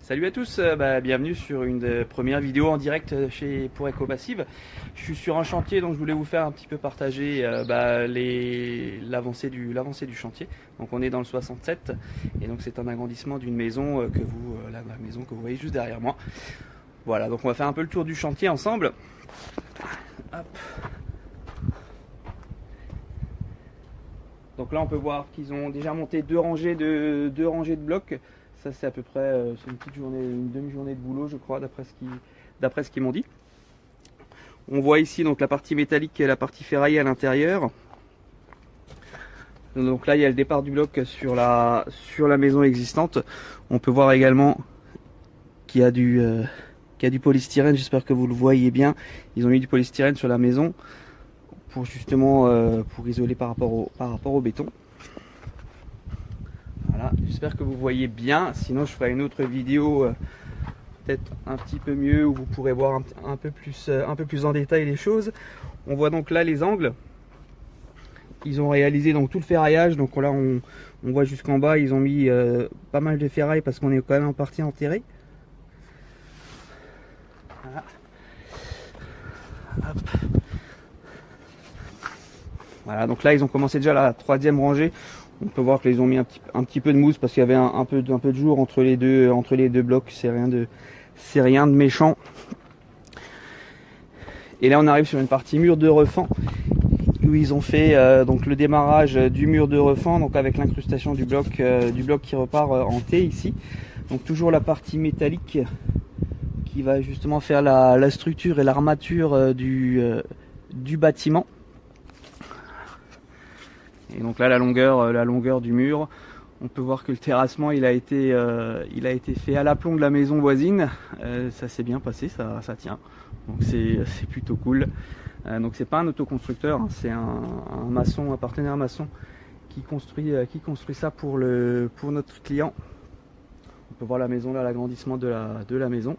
Salut à tous, bienvenue sur une première vidéo en direct pour Ecopassive. Je suis sur un chantier, donc je voulais vous faire un petit peu partager l'avancée du chantier. Donc on est dans le 67 et donc c'est un agrandissement d'une maison la maison que vous voyez juste derrière moi. Voilà, donc on va faire un peu le tour du chantier ensemble. Hop. Donc là on peut voir qu'ils ont déjà monté deux rangées de blocs. Ça c'est à peu près c'est une petite journée, une demi-journée de boulot je crois d'après ce qu'ils m'ont dit. On voit ici donc la partie métallique et la partie ferraille à l'intérieur. Donc là il y a le départ du bloc sur la maison existante. On peut voir également qu'il y a du polystyrène, j'espère que vous le voyez bien. Ils ont mis du polystyrène sur la maison pour justement pour isoler par rapport au béton. Voilà, j'espère que vous voyez bien, sinon je ferai une autre vidéo peut-être un petit peu mieux où vous pourrez voir un peu plus en détail les choses. On voit donc là les angles. Ils ont réalisé donc tout le ferraillage, donc là on voit jusqu'en bas, ils ont mis pas mal de ferraille parce qu'on est quand même en partie enterré. Voilà. Hop. Voilà, donc là ils ont commencé déjà la troisième rangée. On peut voir qu'ils ont mis un petit peu de mousse parce qu'il y avait un peu de jour entre les deux blocs. C'est rien de méchant. Et là on arrive sur une partie mur de refend où ils ont fait donc le démarrage du mur de refend, donc avec l'incrustation du bloc qui repart en T ici. Donc toujours la partie métallique qui va justement faire la structure et l'armature du bâtiment. Et donc là la longueur du mur, on peut voir que le terrassement il a été fait à l'aplomb de la maison voisine. Ça s'est bien passé, ça tient. Donc c'est plutôt cool. Donc c'est pas un autoconstructeur, hein, c'est un maçon, un partenaire maçon qui construit ça pour notre client. On peut voir la maison là, l'agrandissement de la maison.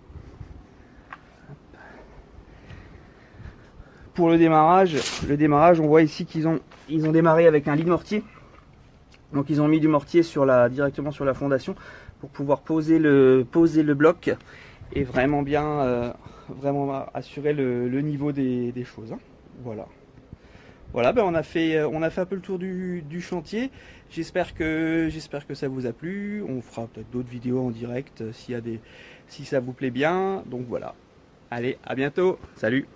Pour le démarrage, on voit ici qu'ils ont démarré avec un lit de mortier. Donc ils ont mis du mortier directement sur la fondation pour pouvoir poser le bloc et vraiment bien assurer le niveau des choses. Hein. Voilà. Voilà, on a fait un peu le tour du chantier. J'espère que ça vous a plu. On fera peut-être d'autres vidéos en direct si ça vous plaît bien. Donc voilà. Allez, à bientôt. Salut.